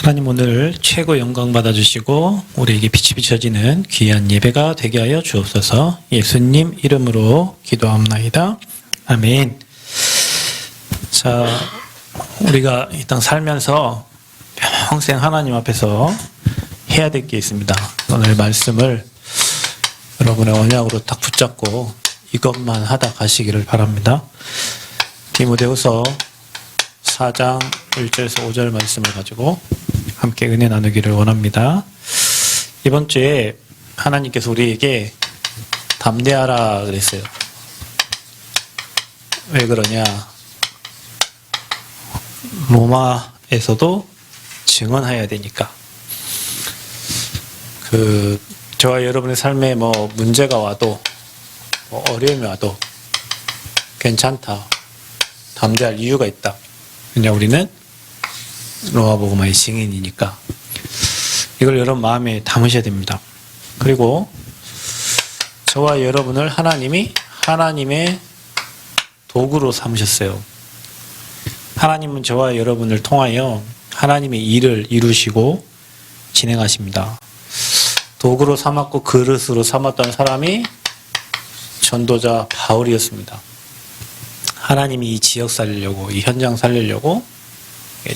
하나님 오늘 최고 영광 받아주시고 우리에게 빛이 비춰지는 귀한 예배가 되게 하여 주옵소서. 예수님 이름으로 기도합나이다. 아멘. 자, 우리가 이 땅 살면서 평생 하나님 앞에서 해야 될 게 있습니다. 오늘 말씀을 여러분의 언약으로 딱 붙잡고 이것만 하다 가시기를 바랍니다. 디모데후서 4장 1절에서 5절 말씀을 가지고 함께 은혜 나누기를 원합니다. 이번 주에 하나님께서 우리에게 담대하라 그랬어요. 왜 그러냐? 로마에서도 증언해야 되니까. 저와 여러분의 삶에 문제가 와도 어려움이 와도 괜찮다. 담대할 이유가 있다. 그냥 우리는 로마복음화의 증인이니까 이걸 여러분 마음에 담으셔야 됩니다. 그리고 저와 여러분을 하나님이 하나님의 도구로 삼으셨어요. 하나님은 저와 여러분을 통하여 하나님의 일을 이루시고 진행하십니다. 도구로 삼았고 그릇으로 삼았던 사람이 전도자 바울이었습니다. 하나님이 이 지역 살리려고, 이 현장 살리려고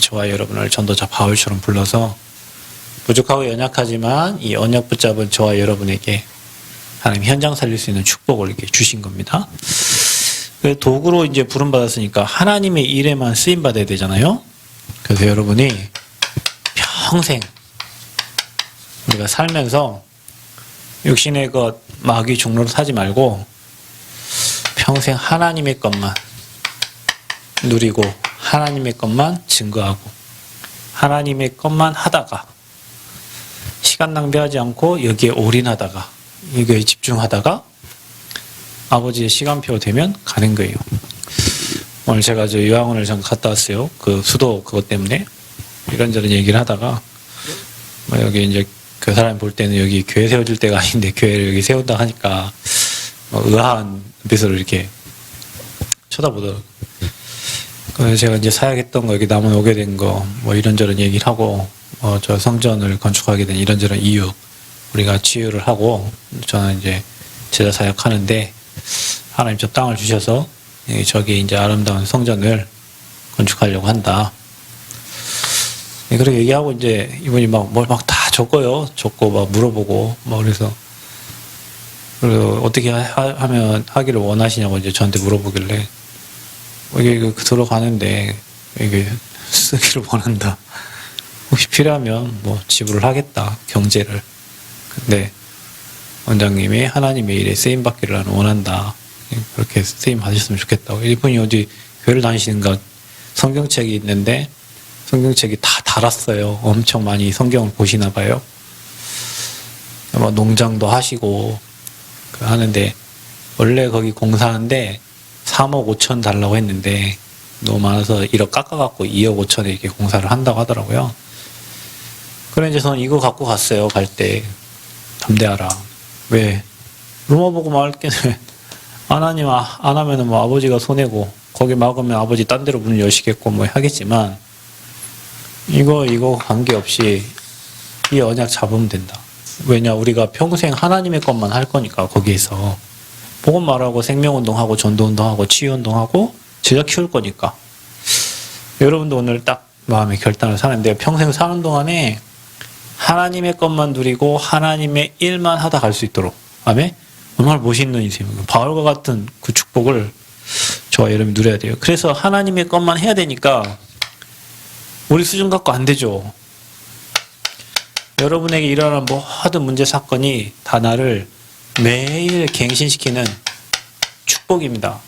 저와 여러분을 전도자 바울처럼 불러서 부족하고 연약하지만 이 언약 붙잡은 저와 여러분에게 하나님 현장 살릴 수 있는 축복을 이렇게 주신 겁니다. 도구로 이제 부름받았으니까 하나님의 일에만 쓰임받아야 되잖아요. 그래서 여러분이 평생 우리가 살면서 육신의 것, 마귀 종로로 사지 말고 평생 하나님의 것만 누리고 하나님의 것만 증거하고 하나님의 것만 하다가 시간 낭비하지 않고 여기에 올인하다가 이거에 집중하다가 아버지의 시간표 되면 가는 거예요. 오늘 제가 요양원을 잠깐 갔다 왔어요. 수도 그것 때문에 이런저런 얘기를 하다가 여기 이제 그 사람이 볼 때는 여기 교회 세워줄 때가 아닌데 교회를 여기 세운다 하니까 의아한 눈빛으로 이렇게 쳐다보더라고요. 그래서 제가 이제 사역했던 거, 여기 남은 오게 된 거, 이런저런 얘기를 하고, 저 성전을 건축하게 된 이런저런 이유, 우리가 치유를 하고, 저는 이제 제자 사역하는데, 하나님 저 땅을 주셔서, 저기 이제 아름다운 성전을 건축하려고 한다. 그렇게 얘기하고, 이제 이분이 뭘 다 적어요. 적고, 물어보고, 그래서, 어떻게 하면 하기를 원하시냐고 이제 저한테 물어보길래, 이게 들어가는데 이게 쓰기를 원한다. 혹시 필요하면 지불을 하겠다. 경제를. 근데 원장님이 하나님의 일에 쓰임 받기를 나는 원한다. 그렇게 쓰임 받으셨으면 좋겠다고. 이분이 어디 교회를 다니시는가 성경책이 있는데 성경책이 다 달았어요. 엄청 많이 성경을 보시나 봐요. 농장도 하시고 하는데 원래 거기 공사하는데 3억 5천 달라고 했는데 너무 많아서 1억 깎아갖고 2억 5천에 이렇게 공사를 한다고 하더라고요. 그래 이제 저는 이거 갖고 갔어요. 갈 때 담대하라. 왜? 로마복음 할 때는 하나님 안 하면은 아버지가 손해고 거기 막으면 아버지 딴 데로 문을 여시겠고 하겠지만 이거 관계없이 이 언약 잡으면 된다. 왜냐 우리가 평생 하나님의 것만 할 거니까 거기에서 복음 말하고 생명운동하고 전도운동하고 치유운동하고 제자 키울 거니까 여러분도 오늘 딱 마음의 결단을 사는데 평생 사는 동안에 하나님의 것만 누리고 하나님의 일만 하다 갈 수 있도록 아멘? 정말 멋있는 인생입니다. 바울과 같은 그 축복을 저와 여러분이 누려야 돼요. 그래서 하나님의 것만 해야 되니까 우리 수준 갖고 안 되죠. 여러분에게 일어나는 모든 문제 사건이 다 나를 매일 갱신시키는 축복입니다.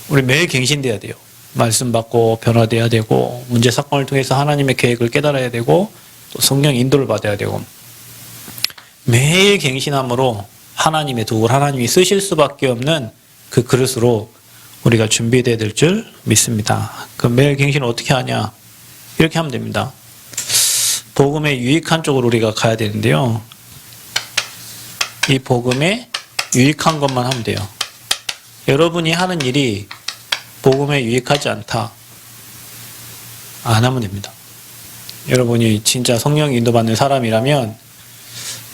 우리 매일 갱신돼야 돼요. 말씀 받고 변화돼야 되고 문제 사건을 통해서 하나님의 계획을 깨달아야 되고 또 성령 인도를 받아야 되고 매일 갱신함으로 하나님의 도구를 하나님이 쓰실 수밖에 없는 그 그릇으로 우리가 준비돼야 될 줄 믿습니다. 그 매일 갱신을 어떻게 하냐? 이렇게 하면 됩니다. 복음에 유익한 쪽으로 우리가 가야 되는데요. 이 복음에 유익한 것만 하면 돼요. 여러분이 하는 일이 복음에 유익하지 않다. 안 하면 됩니다. 여러분이 진짜 성령 인도받는 사람이라면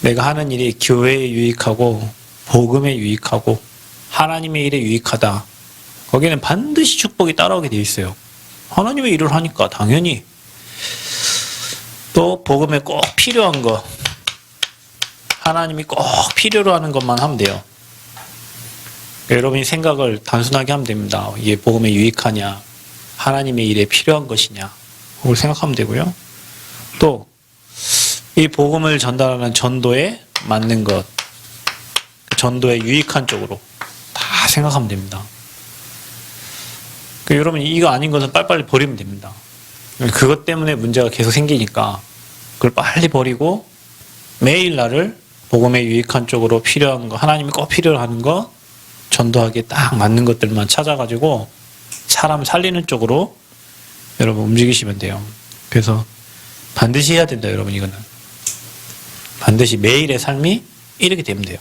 내가 하는 일이 교회에 유익하고 복음에 유익하고 하나님의 일에 유익하다. 거기에는 반드시 축복이 따라오게 돼 있어요. 하나님의 일을 하니까 당연히. 또 복음에 꼭 필요한 거, 하나님이 꼭 필요로 하는 것만 하면 돼요. 여러분이 생각을 단순하게 하면 됩니다. 이게 복음에 유익하냐, 하나님의 일에 필요한 것이냐, 그걸 생각하면 되고요. 또 이 복음을 전달하는 전도에 맞는 것, 전도에 유익한 쪽으로 다 생각하면 됩니다. 여러분이 이거 아닌 것은 빨리빨리 버리면 됩니다. 그것 때문에 문제가 계속 생기니까 그걸 빨리 버리고 매일 나를 복음에 유익한 쪽으로 필요한 거, 하나님이 꼭 필요로 하는 거, 전도하기에 딱 맞는 것들만 찾아가지고 사람 살리는 쪽으로 여러분 움직이시면 돼요. 그래서 반드시 해야 된다, 여러분. 이거는 반드시 매일의 삶이 이렇게 되면 돼요.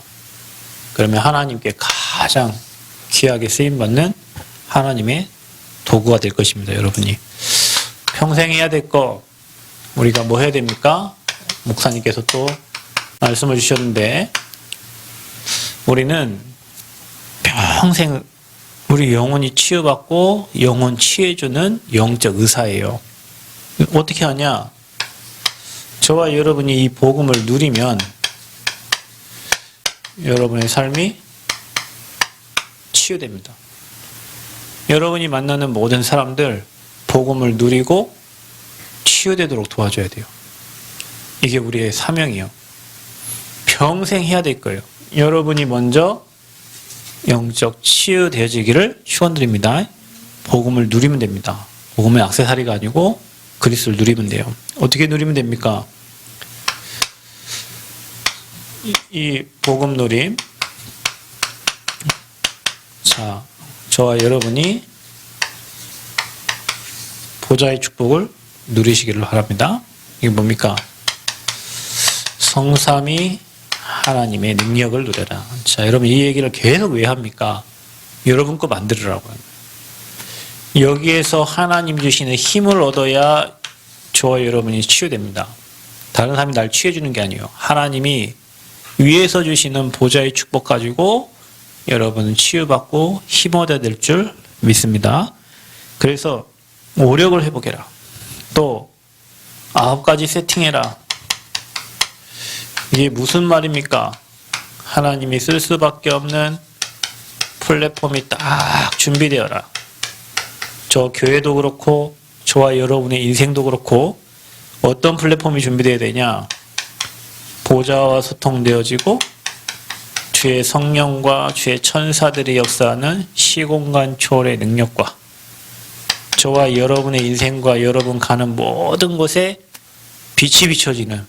그러면 하나님께 가장 귀하게 쓰임받는 하나님의 도구가 될 것입니다, 여러분이. 평생 해야 될 거, 우리가 뭐 해야 됩니까? 목사님께서 또 말씀을 주셨는데, 우리는 평생 우리 영혼이 치유받고 영혼 치유해주는 영적 의사예요. 어떻게 하냐? 저와 여러분이 이 복음을 누리면 여러분의 삶이 치유됩니다. 여러분이 만나는 모든 사람들 복음을 누리고 치유되도록 도와줘야 돼요. 이게 우리의 사명이에요. 평생 해야 될 거예요. 여러분이 먼저 영적 치유되어지기를 축원드립니다. 복음을 누리면 됩니다. 복음은 액세서리가 아니고 그리스도를 누리면 돼요. 어떻게 누리면 됩니까? 이 복음 누림, 자, 저와 여러분이 보좌의 축복을 누리시기를 바랍니다. 이게 뭡니까? 성삼위 하나님의 능력을 누려라. 자, 여러분 이 얘기를 계속 왜 합니까? 여러분 거 만들으라고요. 여기에서 하나님 주시는 힘을 얻어야 저와 여러분이 치유됩니다. 다른 사람이 날 치유해주는 게 아니에요. 하나님이 위에서 주시는 보좌의 축복 가지고 여러분은 치유받고 힘 얻어야 될 줄 믿습니다. 그래서 오력을 회복해라. 또 9가지 세팅해라. 이게 무슨 말입니까? 하나님이 쓸 수밖에 없는 플랫폼이 딱 준비되어라. 저 교회도 그렇고 저와 여러분의 인생도 그렇고 어떤 플랫폼이 준비되어야 되냐? 보좌와 소통되어지고 주의 성령과 주의 천사들이 역사하는 시공간 초월의 능력과 저와 여러분의 인생과 여러분 가는 모든 곳에 빛이 비춰지는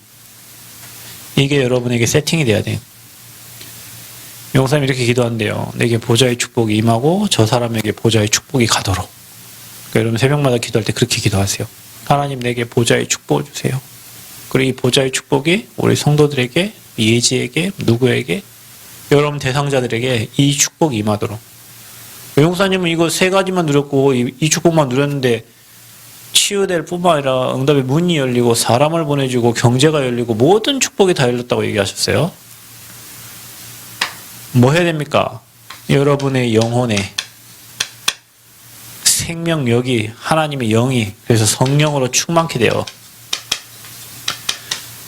이게 여러분에게 세팅이 돼야 돼요. 용사님 이렇게 기도한대요. 내게 보좌의 축복이 임하고 저 사람에게 보좌의 축복이 가도록. 그러니까 여러분 새벽마다 기도할 때 그렇게 기도하세요. 하나님 내게 보좌의 축복을 주세요. 그리고 이 보좌의 축복이 우리 성도들에게, 예지에게, 누구에게, 여러분 대상자들에게 이 축복이 임하도록. 용사님은 이거 3가지만 누렸고 이 축복만 누렸는데 치유될 뿐만 아니라 응답의 문이 열리고 사람을 보내주고 경제가 열리고 모든 축복이 다 열렸다고 얘기하셨어요. 뭐 해야 됩니까? 여러분의 영혼에 생명력이 하나님의 영이 그래서 성령으로 충만케 되어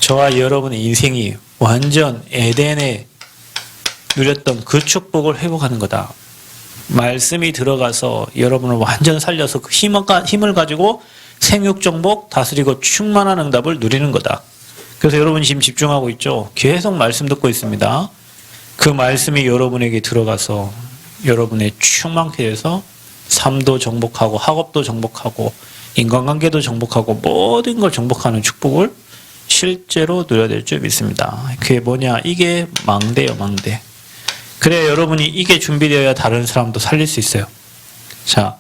저와 여러분의 인생이 완전 에덴에 누렸던 그 축복을 회복하는 거다. 말씀이 들어가서 여러분을 완전 살려서 그 힘을 가지고 생육정복 다스리고 충만한 응답을 누리는 거다. 그래서 여러분 지금 집중하고 있죠. 계속 말씀 듣고 있습니다. 그 말씀이 여러분에게 들어가서 여러분의 충만케 돼서 삶도 정복하고 학업도 정복하고 인간관계도 정복하고 모든 걸 정복하는 축복을 실제로 누려야 될 줄 믿습니다. 그게 뭐냐? 이게 망대요, 망대. 그래야 여러분이 이게 준비되어야 다른 사람도 살릴 수 있어요. 자,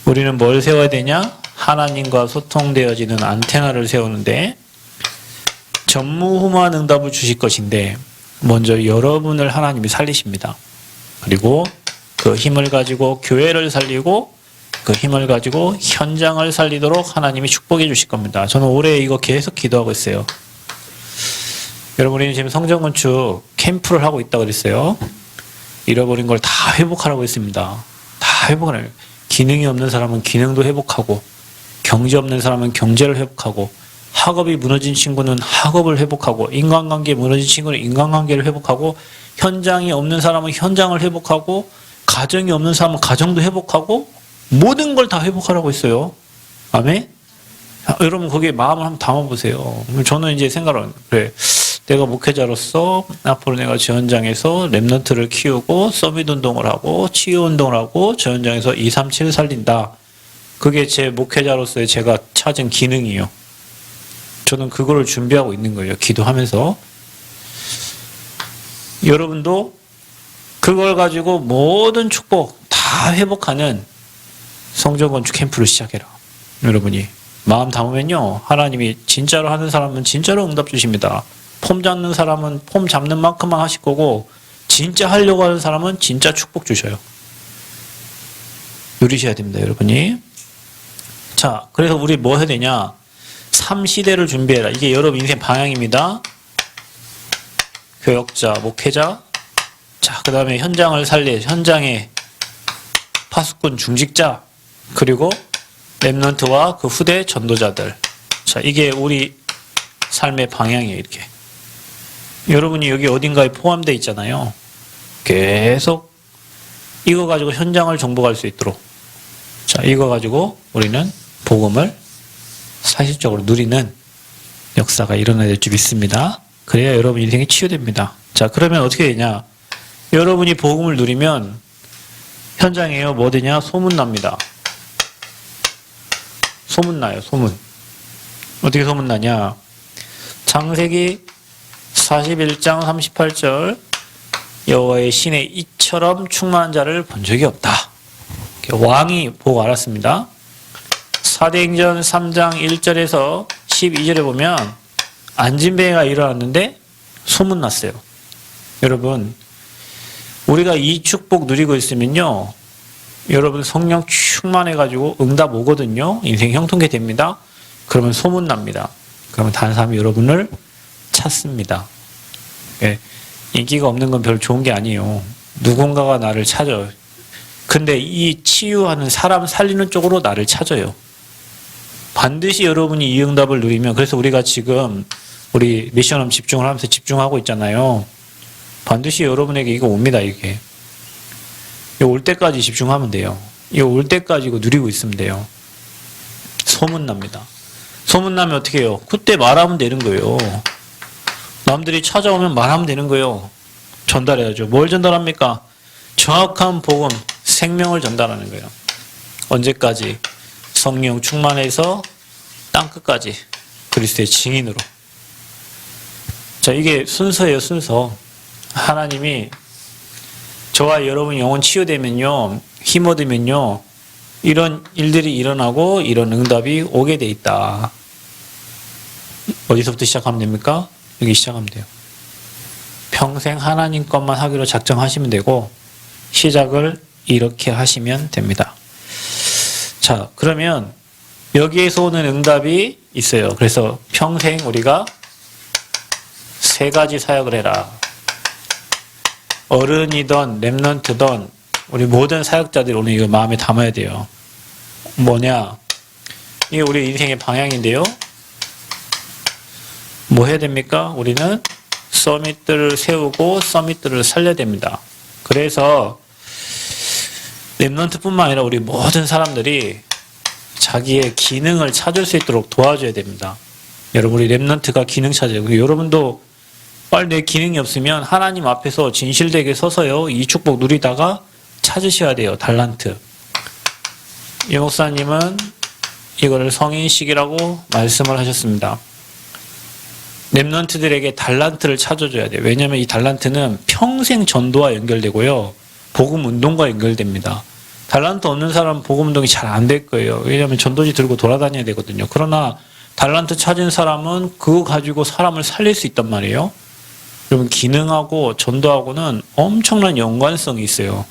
우리는 뭘 세워야 되냐? 하나님과 소통되어지는 안테나를 세우는데 전무후무한 응답을 주실 것인데 먼저 여러분을 하나님이 살리십니다. 그리고 그 힘을 가지고 교회를 살리고 그 힘을 가지고 현장을 살리도록 하나님이 축복해 주실 겁니다. 저는 올해 이거 계속 기도하고 있어요. 여러분, 우리는 지금 성전건축 캠프를 하고 있다고 그랬어요. 잃어버린 걸 다 회복하라고 했습니다. 다 회복하라고. 기능이 없는 사람은 기능도 회복하고, 경제 없는 사람은 경제를 회복하고, 학업이 무너진 친구는 학업을 회복하고, 인간관계 무너진 친구는 인간관계를 회복하고, 현장이 없는 사람은 현장을 회복하고, 가정이 없는 사람은 가정도 회복하고, 모든 걸 다 회복하라고 했어요. 아멘? 여러분, 거기에 마음을 한번 담아보세요. 저는 이제 생각을, 그래. 내가 목회자로서 앞으로 내가 저 현장에서 랩런트를 키우고, 서밋 운동을 하고, 치유 운동을 하고, 저 현장에서 237 살린다. 그게 제 목회자로서의 제가 찾은 기능이에요. 저는 그거를 준비하고 있는 거예요. 기도하면서. 여러분도 그걸 가지고 모든 축복 다 회복하는 성전건축 캠프를 시작해라. 여러분이 마음 담으면요, 하나님이 진짜로 하는 사람은 진짜로 응답 주십니다. 폼 잡는 사람은 폼 잡는 만큼만 하실 거고, 진짜 하려고 하는 사람은 진짜 축복 주셔요. 누리셔야 됩니다, 여러분이. 자, 그래서 우리 뭐 해야 되냐? 3시대를 준비해라. 이게 여러분 인생 방향입니다. 교역자, 목회자. 자, 그 다음에 현장을 살릴, 현장의 파수꾼, 중직자. 그리고 랩런트와 그 후대 전도자들. 자, 이게 우리 삶의 방향이에요, 이렇게. 여러분이 여기 어딘가에 포함되어 있잖아요. 계속 이거 가지고 현장을 정복할 수 있도록. 자, 이거 가지고 우리는 복음을 사실적으로 누리는 역사가 일어나야 될 줄 믿습니다. 그래야 여러분 인생이 치유됩니다. 자, 그러면 어떻게 되냐? 여러분이 복음을 누리면 현장에요, 뭐 되냐? 소문납니다. 소문나요, 소문. 어떻게 소문나냐? 창세기 41장 38절, 여호와의 신의 이처럼 충만한 자를 본 적이 없다. 왕이 보고 알았습니다. 사도행전 3장 1절에서 12절에 보면 안진뱅이가 일어났는데 소문났어요. 여러분, 우리가 이 축복 누리고 있으면요, 여러분 성령 충만해가지고 응답 오거든요. 인생 형통케 됩니다. 그러면 소문납니다. 그러면 다른 사람이 여러분을 찾습니다. 예, 인기가 없는 건 별로 좋은 게 아니에요. 누군가가 나를 찾아요. 근데 이 치유하는, 사람 살리는 쪽으로 나를 찾아요. 반드시 여러분이 이 응답을 누리면, 그래서 우리가 지금 우리 미션홈 집중을 하면서 집중하고 있잖아요. 반드시 여러분에게 이거 옵니다, 이게. 이거 올 때까지 집중하면 돼요. 이거 올 때까지 이거 누리고 있으면 돼요. 소문납니다. 소문나면 어떻게 해요? 그때 말하면 되는 거예요. 남들이 찾아오면 말하면 되는 거예요. 전달해야죠. 뭘 전달합니까? 정확한 복음, 생명을 전달하는 거예요. 언제까지? 성령 충만해서 땅끝까지 그리스도의 증인으로. 자, 이게 순서예요, 순서. 하나님이 저와 여러분 영혼 치유되면요, 힘 얻으면요, 이런 일들이 일어나고 이런 응답이 오게 돼 있다. 어디서부터 시작하면 됩니까? 여기 시작하면 돼요. 평생 하나님 것만 하기로 작정하시면 되고, 시작을 이렇게 하시면 됩니다. 자, 그러면 여기에서 오는 응답이 있어요. 그래서 평생 우리가 3가지 사역을 해라. 어른이든 랩런트든 우리 모든 사역자들이 오늘 이거 마음에 담아야 돼요. 뭐냐? 이게 우리 인생의 방향인데요. 뭐 해야 됩니까? 우리는 서밋들을 세우고 서밋들을 살려야 됩니다. 그래서 랩런트뿐만 아니라 우리 모든 사람들이 자기의 기능을 찾을 수 있도록 도와줘야 됩니다. 여러분, 우리 랩런트가 기능 찾아요. 여러분도 빨리 내 기능이 없으면 하나님 앞에서 진실되게 서서요, 이 축복 누리다가 찾으셔야 돼요. 달란트. 이 목사님은 이거를 성인식이라고 말씀을 하셨습니다. 랩런트들에게 달란트를 찾아줘야 돼요. 왜냐하면 이 달란트는 평생 전도와 연결되고요, 복음 운동과 연결됩니다. 달란트 없는 사람은 복음 운동이 잘 안 될 거예요. 왜냐하면 전도지 들고 돌아다녀야 되거든요. 그러나 달란트 찾은 사람은 그거 가지고 사람을 살릴 수 있단 말이에요. 그러면 기능하고 전도하고는 엄청난 연관성이 있어요.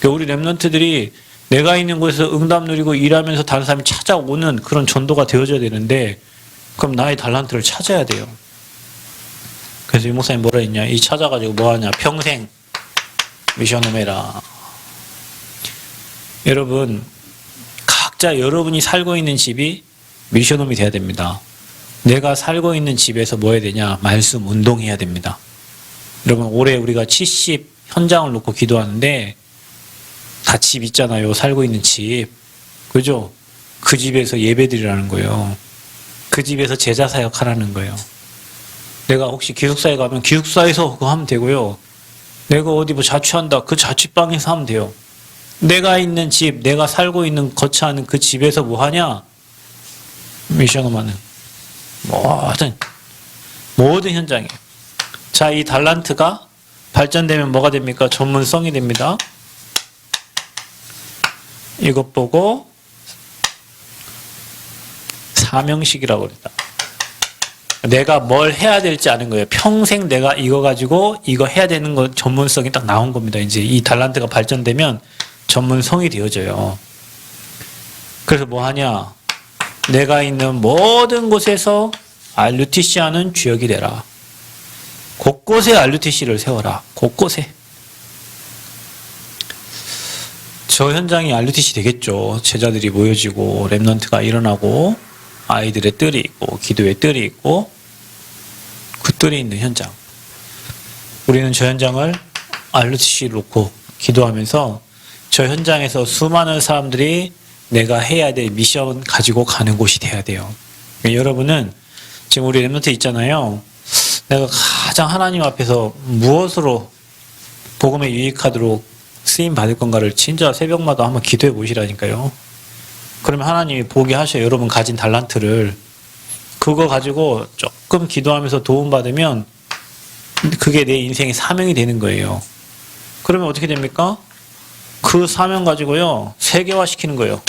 우리 랩런트들이 내가 있는 곳에서 응답 누리고 일하면서 다른 사람이 찾아오는 그런 전도가 되어져야 되는데 그럼 나의 달란트를 찾아야 돼요. 그래서 이 목사님 뭐라 했냐? 이 찾아가지고 뭐하냐? 평생 미션을 해라. 여러분 각자 여러분이 살고 있는 집이 미션홈이 돼야 됩니다. 내가 살고 있는 집에서 뭐 해야 되냐? 말씀 운동해야 됩니다. 여러분 올해 우리가 70 현장을 놓고 기도하는데 다 집 있잖아요. 살고 있는 집. 그죠? 그 집에서 예배드리라는 거예요. 그 집에서 제자 사역하라는 거예요. 내가 혹시 기숙사에 가면 기숙사에서 그거 하면 되고요. 내가 어디 뭐 자취한다. 그 자취방에서 하면 돼요. 내가 있는 집, 내가 살고 있는 거처하는 그 집에서 뭐 하냐? 미션홈하는 모든 현장에. 자, 이 달란트가 발전되면 뭐가 됩니까? 전문성이 됩니다. 이것 보고 사명식이라고 그랬다. 내가 뭘 해야 될지 아는 거예요. 평생 내가 이거 가지고 이거 해야 되는 거 전문성이 딱 나온 겁니다. 이제 이 달란트가 발전되면 전문성이 되어져요. 그래서 뭐 하냐? 내가 있는 모든 곳에서 RUTC 하는 주역이 되라. 곳곳에 RUTC를 세워라. 곳곳에. 저 현장이 RUTC 되겠죠. 제자들이 모여지고 랩넌트가 일어나고 아이들의 뜰이 있고 기도의 뜰이 있고 그 뜰이 있는 현장. 우리는 저 현장을 RUTC를 놓고 기도하면서 저 현장에서 수많은 사람들이 내가 해야 될 미션 가지고 가는 곳이 돼야 돼요. 그러니까 여러분은 지금 우리 랩넌트 있잖아요. 내가 가장 하나님 앞에서 무엇으로 복음에 유익하도록 쓰임 받을 건가를 진짜 새벽마다 한번 기도해 보시라니까요. 그러면 하나님이 보게 하셔요. 여러분 가진 달란트를. 그거 가지고 조금 기도하면서 도움받으면 그게 내 인생의 사명이 되는 거예요. 그러면 어떻게 됩니까? 그 사명 가지고요. 세계화 시키는 거예요.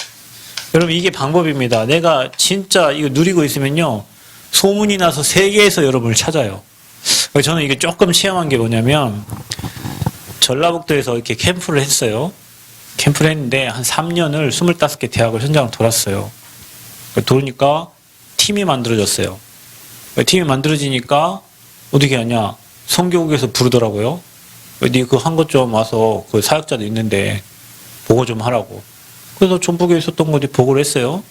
여러분 이게 방법입니다. 내가 진짜 이거 누리고 있으면요. 소문이 나서 세계에서 여러분을 찾아요. 저는 이게 조금 체험한 게 뭐냐면 전라북도에서 이렇게 캠프를 했어요. 캠프를 했는데 한 3년을 25개 대학을 현장을 돌았어요. 돌으니까 팀이 만들어졌어요. 팀이 만들어지니까 어떻게 하냐? 성교국에서 부르더라고요. 네 그 한 것 좀 와서 그 사역자도 있는데 보고 좀 하라고. 그래서 전북에 있었던 거지 보고를 했어요.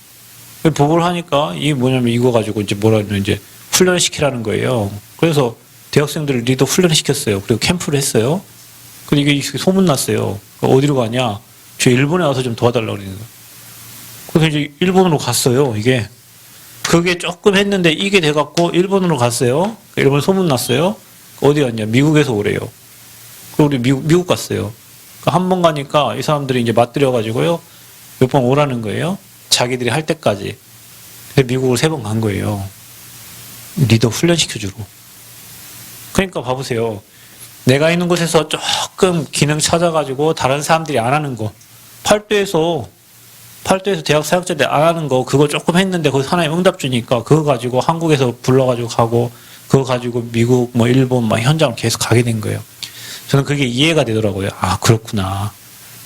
보고를 하니까 이게 뭐냐면 이거 가지고 이제 뭐라 하면 이제 훈련을 시키라는 거예요. 그래서 대학생들을 리더 훈련을 시켰어요. 그리고 캠프를 했어요. 그리고 이게 소문났어요. 어디로 가냐? 저 일본에 와서 좀 도와달라고 그러는 거예요. 그래서 이제 일본으로 갔어요, 이게. 그게 조금 했는데 이게 돼갖고 일본으로 갔어요. 일본 소문났어요. 어디 갔냐? 미국에서 오래요. 그리고 우리 미국 갔어요. 한 번 가니까 이 사람들이 이제 맞들여가지고요. 몇 번 오라는 거예요. 자기들이 할 때까지. 미국을 3번 간 거예요. 리더 훈련시켜주러. 그러니까 봐보세요. 내가 있는 곳에서 조금 기능 찾아가지고 다른 사람들이 안 하는 거. 팔도에서 대학 사역자들 안 하는 거 그거 조금 했는데 거기서 하나님 응답 주니까 그거 가지고 한국에서 불러가지고 가고 그거 가지고 미국 뭐 일본 막 현장을 계속 가게 된 거예요. 저는 그게 이해가 되더라고요. 아 그렇구나.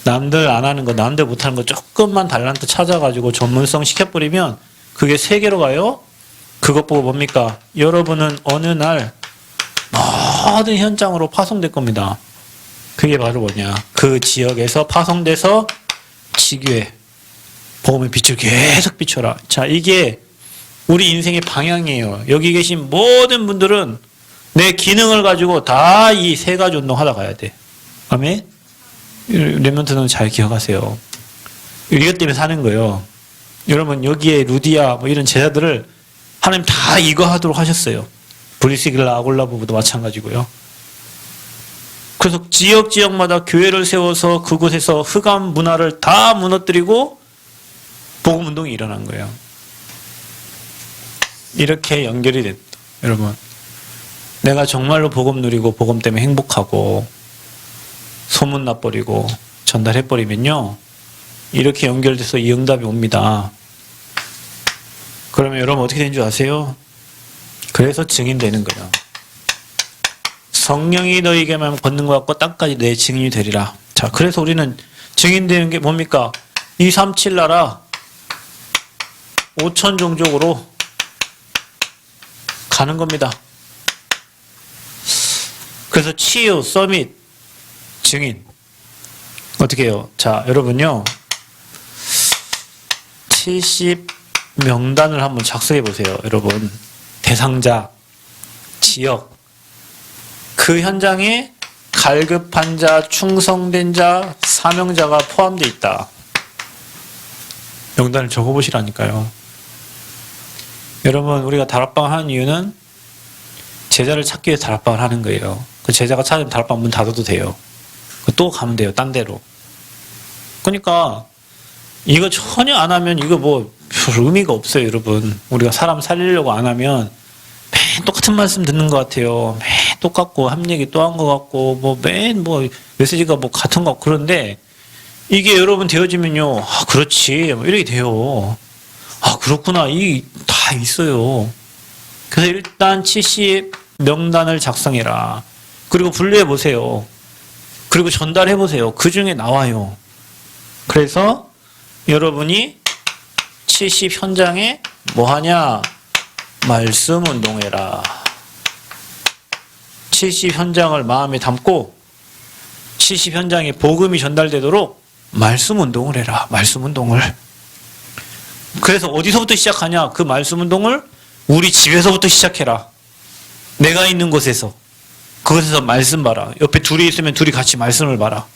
남들 안 하는 거 남들 못하는 거 조금만 달란트 찾아가지고 전문성 시켜버리면 그게 세계로 가요. 그것 보고 뭡니까? 여러분은 어느 날 모든 현장으로 파송될 겁니다. 그게 바로 뭐냐? 그 지역에서 파송돼서 지교에 복음의 빛을 계속 비춰라. 자, 이게 우리 인생의 방향이에요. 여기 계신 모든 분들은 내 기능을 가지고 다 이 3가지 운동 하다 가야 돼. 아멘? 랩런트는 잘 기억하세요. 이것 때문에 사는 거예요. 여러분 여기에 루디아 뭐 이런 제자들을 하나님 다 이거 하도록 하셨어요. 브리스길라 아골라부부도 마찬가지고요. 그래서 지역마다 교회를 세워서 그곳에서 흑암 문화를 다 무너뜨리고 복음운동이 일어난 거예요. 이렇게 연결이 됐다. 여러분 내가 정말로 복음 누리고 복음 때문에 행복하고 소문나버리고 전달해버리면요 이렇게 연결돼서 이 응답이 옵니다. 그러면 여러분 어떻게 되는 줄 아세요? 그래서 증인되는 거예요. 성령이 너희에게만 걷는 것 같고 땅까지 내 증인이 되리라. 자, 그래서 우리는 증인되는 게 뭡니까? 237 나라 5천 종족으로 가는 겁니다. 그래서 치유, 서밋, 증인. 어떻게 해요? 자, 여러분요. 70 명단을 한번 작성해 보세요. 여러분. 대상자, 지역. 그 현장에 갈급한 자, 충성된 자, 사명자가 포함되어 있다. 명단을 적어보시라니까요. 여러분, 우리가 다락방을 하는 이유는 제자를 찾기 위해서 다락방을 하는 거예요. 그 제자가 찾으면 다락방 문 닫아도 돼요. 또 가면 돼요. 딴 데로. 그러니까 이거 전혀 안 하면 이거 뭐 별 의미가 없어요. 여러분. 우리가 사람 살리려고 안 하면 맨 똑같은 말씀 듣는 것 같아요. 맨 똑같고 한 얘기 또 한 것 같고 뭐 맨 뭐 메시지가 뭐 같은 것 같고 그런데 이게 여러분 되어지면요. 아 그렇지 뭐 이렇게 돼요. 아 그렇구나. 이 다 있어요. 그래서 일단 70 명단을 작성해라. 그리고 분류해 보세요. 그리고 전달해 보세요. 그 중에 나와요. 그래서 여러분이 70 현장에 뭐 하냐? 말씀 운동해라. 70 현장을 마음에 담고 70 현장에 복음이 전달되도록 말씀 운동을 해라. 말씀 운동을. 그래서 어디서부터 시작하냐? 그 말씀 운동을 우리 집에서부터 시작해라. 내가 있는 곳에서. 그곳에서 말씀 봐라. 옆에 둘이 있으면 둘이 같이 말씀을 봐라.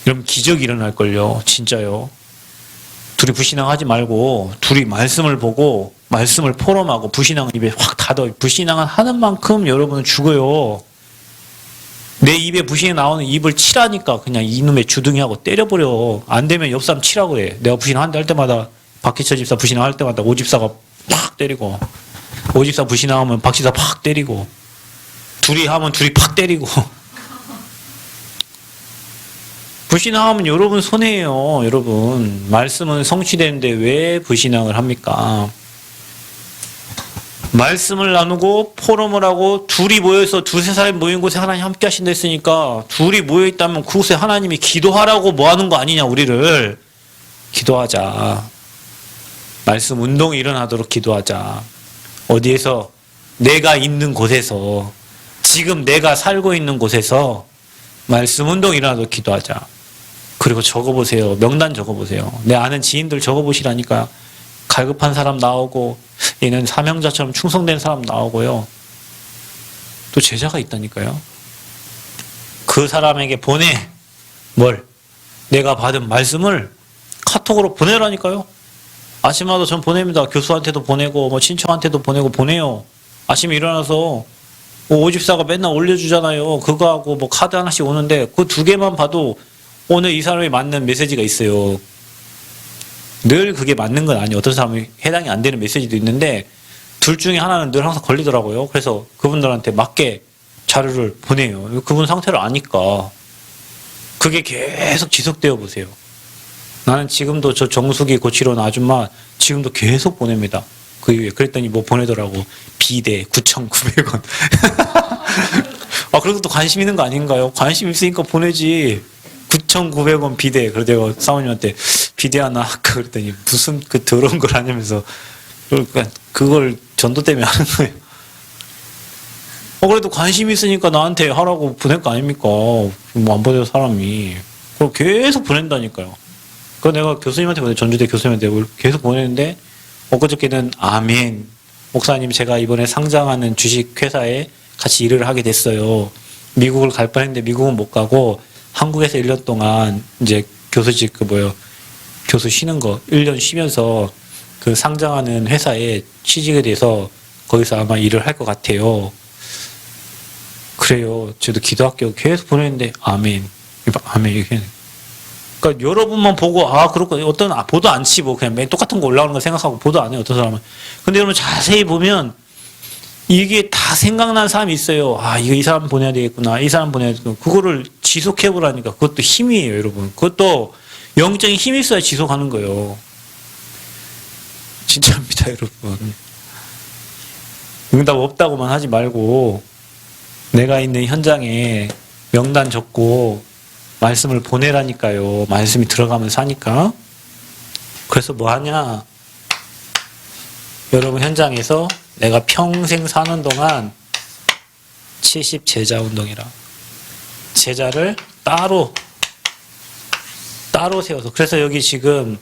이러면 기적이 일어날걸요. 진짜요. 둘이 불신앙하지 말고 둘이 말씀을 보고 말씀을 포럼하고 불신앙은 입에 확 닫아. 불신앙은 하는 만큼 여러분은 죽어요. 내 입에 불신이 나오는 입을 치라니까 그냥 이놈의 주둥이하고 때려버려. 안 되면 옆 사람 치라고 해. 내가 불신앙한다 할 때마다 박희철 집사 불신앙할 때마다 오 집사가 팍 때리고 오 집사 불신앙하면 박 집사 팍 때리고 둘이 하면 둘이 팍 때리고 불신앙하면 여러분 손해예요. 여러분 말씀은 성취되는데 왜 불신앙을 합니까? 말씀을 나누고 포럼을 하고 둘이 모여서 두세 사람이 모인 곳에 하나님 함께 하신다 했으니까 둘이 모여있다면 그곳에 하나님이 기도하라고 뭐 하는 거 아니냐. 우리를 기도하자. 말씀 운동이 일어나도록 기도하자. 어디에서? 내가 있는 곳에서 지금 내가 살고 있는 곳에서 말씀 운동이 일어나도록 기도하자. 그리고 적어보세요. 명단 적어보세요. 내 아는 지인들 적어보시라니까. 갈급한 사람 나오고 얘는 사명자처럼 충성된 사람 나오고요. 또 제자가 있다니까요. 그 사람에게 보내. 뭘? 내가 받은 말씀을 카톡으로 보내라니까요. 아침마다 전 보냅니다. 교수한테도 보내고 뭐 친척한테도 보내고 보내요. 아침에 일어나서 오집사가 맨날 올려주잖아요. 그거하고 뭐 카드 하나씩 오는데 그 두 개만 봐도 오늘 이 사람이 맞는 메시지가 있어요. 늘 그게 맞는 건 아니에요. 어떤 사람이 해당이 안 되는 메시지도 있는데 둘 중에 하나는 늘 항상 걸리더라고요. 그래서 그분들한테 맞게 자료를 보내요. 그분 상태를 아니까. 그게 계속 지속되어 보세요. 나는 지금도 저 정수기 고치러 온 아줌마 지금도 계속 보냅니다. 그 이후에 그랬더니 뭐 보내더라고. 비대 9,900원. 아 그래도 또 관심 있는 거 아닌가요? 관심 있으니까 보내지. 9,900원 비대. 그래서 내가 사모님한테 비대 하나 할까 그랬더니 무슨 그 더러운 걸 하냐면서 그러니까 그걸 전도 때문에 하는 거예요. 그래도 관심 있으니까 나한테 하라고 보낼 거 아닙니까? 뭐 안 보내요 사람이. 그걸 계속 보낸다니까요. 그 내가 교수님한테 보내 전주대 교수님한테 계속 보내는데 엊그저께는 아멘 목사님 제가 이번에 상장하는 주식회사에 같이 일을 하게 됐어요. 미국을 갈 뻔했는데 미국은 못 가고 한국에서 1년 동안 이제 교수직 교수 쉬는 거 1년 쉬면서 그 상장하는 회사에 취직에 돼서 거기서 아마 일을 할 것 같아요. 그래요. 저도 기도할게요. 계속 보내는데 아멘 이렇게. 그러니까 여러분만 보고 그렇고 어떤 보도 안 치고 그냥 맨 똑같은 거 올라오는 거 생각하고 보도 안 해요. 어떤 사람은. 근데 여러분 자세히 보면 이게 다 생각나는 사람이 있어요. 이거 이 사람 보내야 되겠구나. 이 사람 보내야 되겠구나. 그거를 지속해 보라니까. 그것도 힘이에요, 여러분. 그것도 영적인 힘이 있어야 지속하는 거예요. 진짜입니다, 여러분. 응답 없다고만 하지 말고 내가 있는 현장에 명단 적고 말씀을 보내라니까요. 말씀이 들어가면서 하니까. 그래서 뭐 하냐? 여러분 현장에서 내가 평생 사는 동안 70 제자 운동이라. 제자를 따로 세워서. 그래서 여기 지금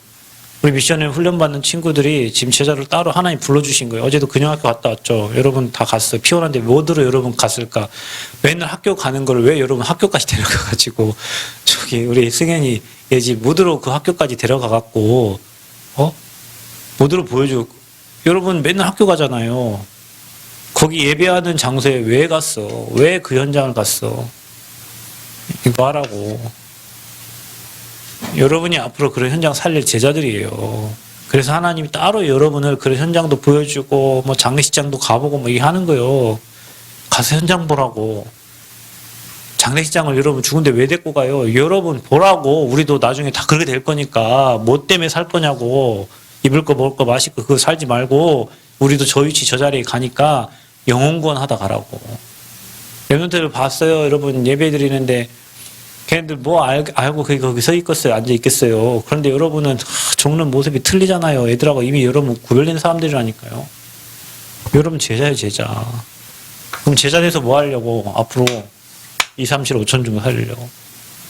우리 미션에 훈련받는 친구들이 지금 제자를 따로 하나님 불러주신 거예요. 어제도 근영학교 갔다 왔죠. 여러분 다 갔어요. 피곤한데 뭐들어 여러분 갔을까? 맨날 학교 가는 걸 왜 여러분 학교까지 데려가가지고 저기 우리 승현이 예지 뭐들어 그 학교까지 데려가갖고 뭐들어 보여줘. 여러분 맨날 학교 가잖아요. 거기 예배하는 장소에 왜 갔어? 왜 그 현장을 갔어? 이거 하라고. 여러분이 앞으로 그런 현장 살릴 제자들이에요. 그래서 하나님이 따로 여러분을 그런 현장도 보여주고 뭐 장례식장도 가보고 뭐 이게 하는 거예요. 가서 현장 보라고. 장례식장을 여러분 죽은데 왜 데리고 가요? 여러분 보라고. 우리도 나중에 다 그렇게 될 거니까 뭐 때문에 살 거냐고. 입을 거 먹을 거 마실 거 그거 살지 말고 우리도 저 위치 저 자리에 가니까 영혼구원 하다 가라고. 랩런트를 봤어요. 여러분 예배 드리는데 걔네들 뭐 알고 거기 서 있겠어요? 앉아 있겠어요? 그런데 여러분은 적는 모습이 틀리잖아요. 애들하고 이미 여러분 구별된 사람들이라니까요. 여러분 제자예요, 제자. 그럼 제자 돼서 뭐 하려고? 앞으로 2, 3, 7, 5천 좀 살리려고.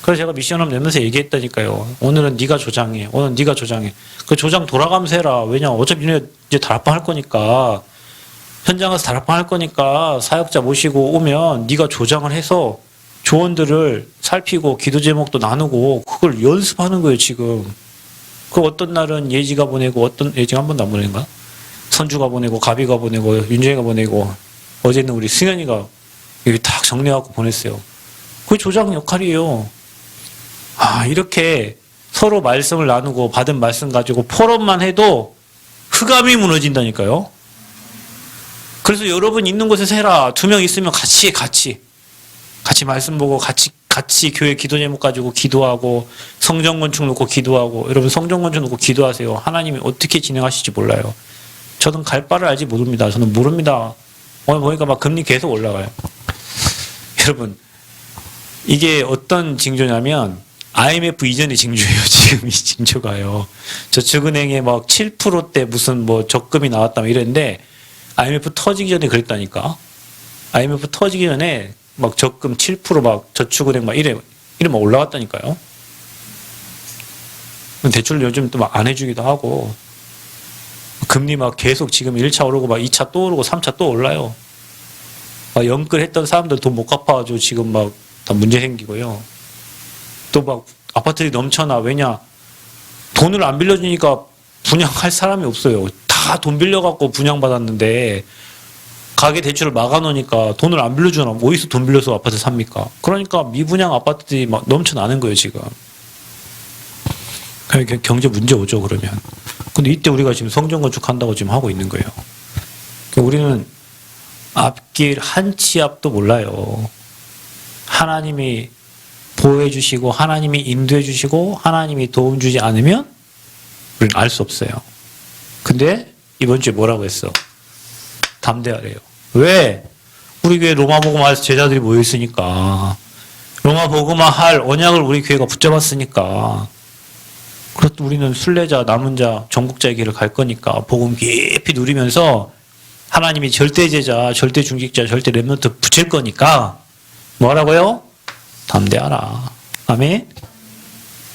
그래서 제가 미션업 내면서 얘기했다니까요. 오늘은 네가 조장해. 오늘 네가 조장해. 그 조장 돌아가면서 해라. 왜냐? 어차피 너네 이제 다락방 할 거니까. 현장 가서 다락방 할 거니까 사역자 모시고 오면 네가 조장을 해서 조언들을 살피고 기도 제목도 나누고 그걸 연습하는 거예요, 지금. 그 어떤 날은 예지가 보내고 어떤 예지가 한 번도 안 보낸가? 선주가 보내고 가비가 보내고 윤정이가 보내고 어제는 우리 승현이가 여기 딱 정리하고 보냈어요. 그게 조장 역할이에요. 이렇게 서로 말씀을 나누고 받은 말씀 가지고 포럼만 해도 흑암이 무너진다니까요. 그래서 여러분 있는 곳에서 해라. 2명 있으면 같이 말씀 보고 같이 교회 기도 제목 가지고 기도하고 성전 건축 놓고 기도하고. 여러분 성전 건축 놓고 기도하세요. 하나님이 어떻게 진행하실지 몰라요. 저는 갈 바를 알지 모릅니다. 저는 모릅니다. 오늘 보니까 막 금리 계속 올라가요. 여러분 이게 어떤 징조냐면 IMF 이전의 징조예요. 지금 이 징조가요. 저축은행에 막 7%대 무슨 뭐 적금이 나왔다면 이랬는데 IMF 터지기 전에 그랬다니까. IMF 터지기 전에 막 적금 7% 저축은행 이래 막 올라갔다니까요. 대출 요즘 또 막 안 해주기도 하고. 금리 막 계속 지금 1차 오르고 2차 또 오르고 3차 또 올라요. 영끌 했던 사람들 돈 못 갚아가지고 지금 다 문제 생기고요. 또 아파트들이 넘쳐나. 왜냐? 돈을 안 빌려주니까 분양할 사람이 없어요. 다 돈 빌려갖고 분양받았는데 가계 대출을 막아놓으니까 돈을 안 빌려주나. 어디서 돈 빌려서 아파트 삽니까? 그러니까 미분양 아파트들이 막 넘쳐나는 거예요, 지금. 그러니까 경제 문제 오죠, 그러면. 근데 이때 우리가 지금 성전 건축한다고 지금 하고 있는 거예요. 그러니까 우리는 앞길 한 치 앞도 몰라요. 하나님이 보호해 주시고 하나님이 인도해 주시고 하나님이 도움 주지 않으면 우리는 알 수 없어요. 근데 이번 주에 뭐라고 했어? 담대하래요. 왜? 우리 교회 로마 복음화에서 제자들이 모여 있으니까. 로마 복음화 할 언약을 우리 교회가 붙잡았으니까. 그렇다 우리는 순례자, 남은 자, 전국자의 길을 갈 거니까 복음 깊이 누리면서 하나님이 절대 제자, 절대 중직자, 절대 렘넌트 붙일 거니까 뭐라고요? 담대하라. 아멘.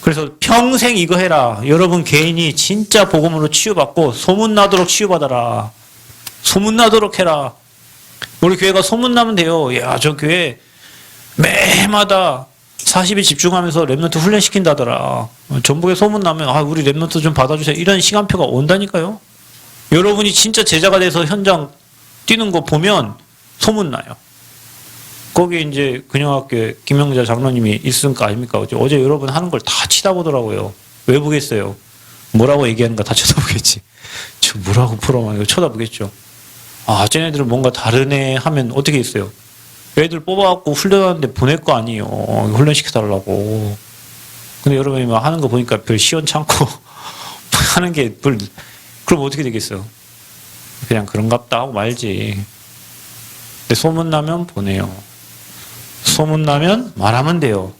그래서 평생 이거 해라. 여러분 개인이 진짜 복음으로 치유받고 소문나도록 치유받아라. 소문나도록 해라. 우리 교회가 소문나면 돼요. 야, 저 교회 매마다 40일 집중하면서 랩런트 훈련시킨다더라. 전북에 소문나면 우리 랩런트 좀 받아주세요. 이런 시간표가 온다니까요. 여러분이 진짜 제자가 돼서 현장 뛰는 거 보면 소문나요. 거기 이제 근영학교 김영자 장로님이 있으니까 아닙니까? 어제 여러분 하는 걸 다 치다보더라고요. 왜 보겠어요? 뭐라고 얘기하는가 다 쳐다보겠지. 저 뭐라고 풀어만 이거 쳐다보겠죠. 쟤네들은 뭔가 다른 애 하면 어떻게 있어요? 애들 뽑아갖고 훈련하는데 보낼 거 아니에요. 훈련시켜달라고. 근데 여러분이 막 하는 거 보니까 별 시원찮고 하는 게 그럼 어떻게 되겠어요? 그냥 그런갑다 하고 말지. 근데 소문나면 보내요. 소문나면 말하면 돼요.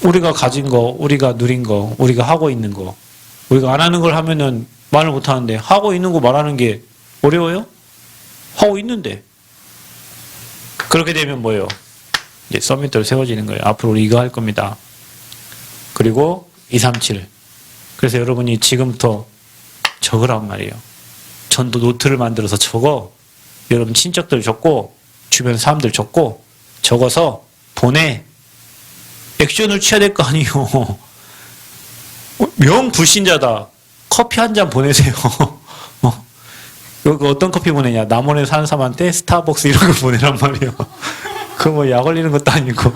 우리가 가진 거, 우리가 누린 거, 우리가 하고 있는 거. 우리가 안 하는 걸 하면은 말을 못 하는데 하고 있는 거 말하는 게 어려워요? 하고 있는데. 그렇게 되면 뭐예요? 이제 서밋대로 세워지는 거예요. 앞으로 우리 이거 할 겁니다. 그리고 237. 그래서 여러분이 지금부터 적으란 말이에요. 전도 노트를 만들어서 적어. 여러분 친척들 적고 주변 사람들 적고 적어서 보내. 액션을 취해야 될 거 아니에요. 명 불신자다. 커피 한 잔 보내세요. 그 어떤 커피 보내냐? 남원에 사는 사람한테 스타벅스 이런 거 보내란 말이에요. 그거 뭐 약 올리는 것도 아니고.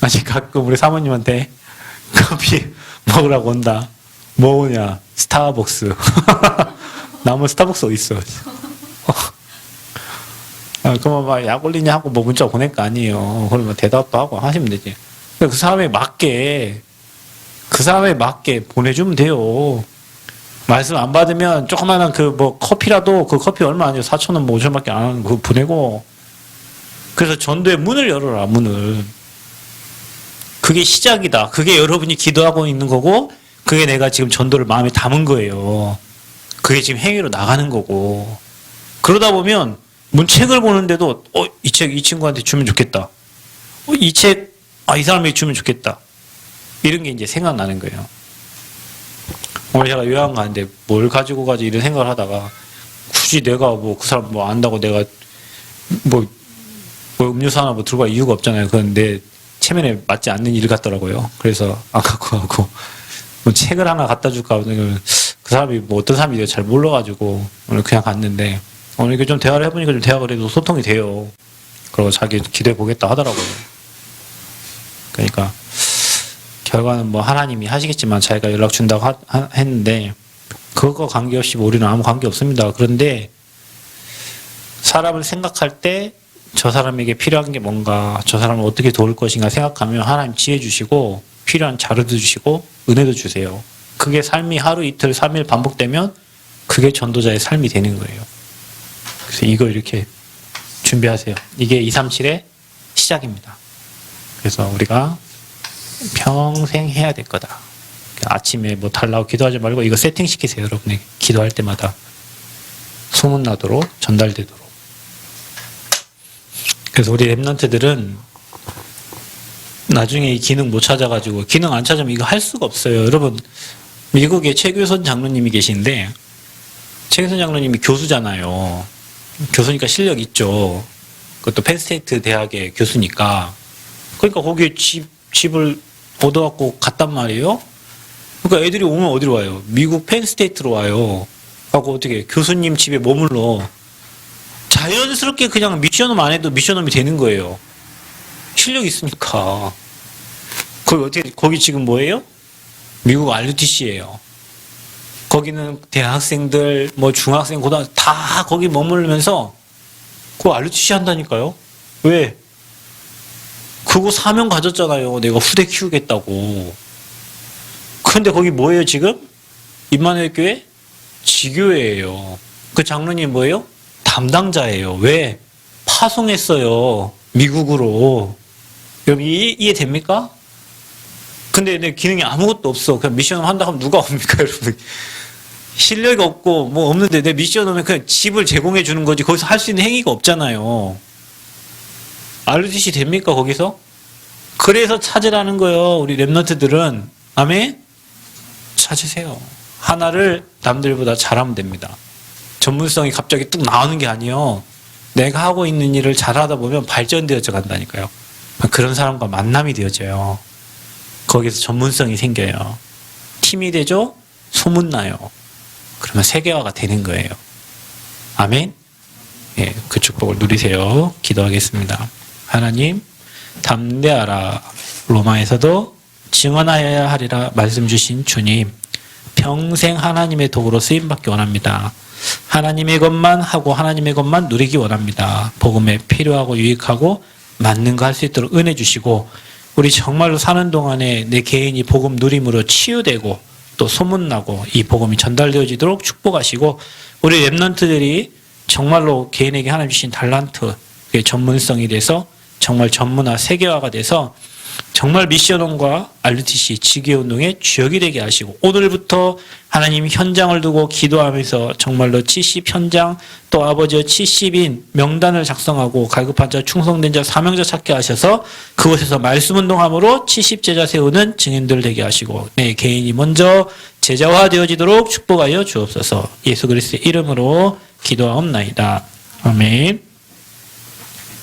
아니 가끔 우리 사모님한테 커피 먹으라고 온다. 뭐 오냐? 스타벅스. 남원 스타벅스 어디 있어? 그러면 막 약 올리냐 하고 뭐 문자 보낼 거 아니에요. 그러면 대답도 하고 하시면 되지. 그 사람에 맞게 보내주면 돼요. 말씀 안 받으면 조그마한 그 뭐 커피라도 그 커피 얼마 아니에요. 4,000원 뭐 5,000원밖에 안 하는 거 보내고. 그래서 전도의 문을 열어라, 문을. 그게 시작이다. 그게 여러분이 기도하고 있는 거고, 그게 내가 지금 전도를 마음에 담은 거예요. 그게 지금 행위로 나가는 거고. 그러다 보면 문책을 보는데도 이 책 이 친구한테 주면 좋겠다. 이 책 이 사람에게 주면 좋겠다. 이런 게 이제 생각나는 거예요. 오늘 제가 요양 가는데 뭘 가지고 가지 이런 생각을 하다가 굳이 내가 뭐 그 사람 뭐 안다고 내가 뭐 음료수 하나 뭐 들고 갈 이유가 없잖아요. 그건 내 체면에 맞지 않는 일 같더라고요. 그래서 안 갖고 가고 뭐 책을 하나 갖다 줄까. 그 사람이 뭐 어떤 사람인지 잘 몰라가지고 오늘 그냥 갔는데 오늘 이렇게 좀 대화를 해보니까 좀 대화가 그래도 소통이 돼요. 그리고 자기 기도해 보겠다 하더라고요. 그러니까 결과는 뭐 하나님이 하시겠지만 자기가 연락 준다고 했는데 그거 관계없이 우리는 아무 관계 없습니다. 그런데 사람을 생각할 때 저 사람에게 필요한 게 뭔가, 저 사람을 어떻게 도울 것인가 생각하면 하나님 지혜 주시고 필요한 자료도 주시고 은혜도 주세요. 그게 삶이 하루 이틀 3일 반복되면 그게 전도자의 삶이 되는 거예요. 그래서 이거 이렇게 준비하세요. 이게 237의 시작입니다. 그래서 우리가 평생 해야 될 거다. 아침에 뭐 달라고 기도하지 말고 이거 세팅시키세요. 여러분이 기도할 때마다 소문나도록 전달되도록. 그래서 우리 랩런트들은 나중에 이 기능 못 찾아가지고 기능 안 찾으면 이거 할 수가 없어요. 여러분 미국에 최규선 장로님이 계신데 최규선 장로님이 교수잖아요. 교수니까 실력 있죠. 그것도 펜스테이트 대학의 교수니까. 그러니까 거기에 집을 얻어갖고 갔단 말이에요. 그러니까 애들이 오면 어디로 와요? 미국 펜스테이트로 와요. 하고 어떻게 교수님 집에 머물러. 자연스럽게 그냥 미션홈 안 해도 미션홈이 되는 거예요. 실력이 있으니까. 거기 어떻게, 거기 지금 뭐예요? 미국 RUTC예요. 거기는 대학생들, 뭐 중학생, 고등학생 다 거기 머무르면서 그거 RUTC 한다니까요. 왜? 그거 사명 가졌잖아요. 내가 후대 키우겠다고. 근데 거기 뭐예요 지금? 임마누엘 교회? 지교회예요. 그 장로님 뭐예요? 담당자예요. 왜? 파송했어요. 미국으로. 여러분 이해됩니까? 근데 내 기능이 아무것도 없어. 그냥 미션 한다 하면 누가 옵니까 여러분? 실력이 없고 뭐 없는데 내 미션 오면 그냥 집을 제공해 주는 거지 거기서 할 수 있는 행위가 없잖아요. RUTC 됩니까 거기서? 그래서 찾으라는 거예요. 우리 랩런트들은. 아멘? 찾으세요. 하나를 남들보다 잘하면 됩니다. 전문성이 갑자기 뚝 나오는 게 아니에요. 내가 하고 있는 일을 잘하다 보면 발전되어져 간다니까요. 그런 사람과 만남이 되어져요. 거기서 전문성이 생겨요. 팀이 되죠? 소문나요. 그러면 세계화가 되는 거예요. 아멘? 예, 그 축복을 누리세요. 기도하겠습니다. 하나님, 담대하라. 로마에서도 증언하여야 하리라 말씀 주신 주님, 평생 하나님의 도구로 쓰임받기 원합니다. 하나님의 것만 하고 하나님의 것만 누리기 원합니다. 복음에 필요하고 유익하고 맞는 거 할 수 있도록 은혜 주시고 우리 정말로 사는 동안에 내 개인이 복음 누림으로 치유되고 또 소문나고 이 복음이 전달되어지도록 축복하시고 우리 랩런트들이 정말로 개인에게 하나님 주신 달란트, 그게 전문성이 돼서 정말 전문화 세계화가 돼서 정말 미션홈과 RUTC 지교운동의 주역이 되게 하시고 오늘부터 하나님 현장을 두고 기도하면서 정말로 70 현장 또 아버지의 70인 명단을 작성하고 갈급한 자 충성된 자 사명자 찾게 하셔서 그곳에서 말씀운동함으로 70제자 세우는 증인들 되게 하시고 내 개인이 먼저 제자화 되어지도록 축복하여 주옵소서. 예수 그리스도의 이름으로 기도하옵나이다. 아멘.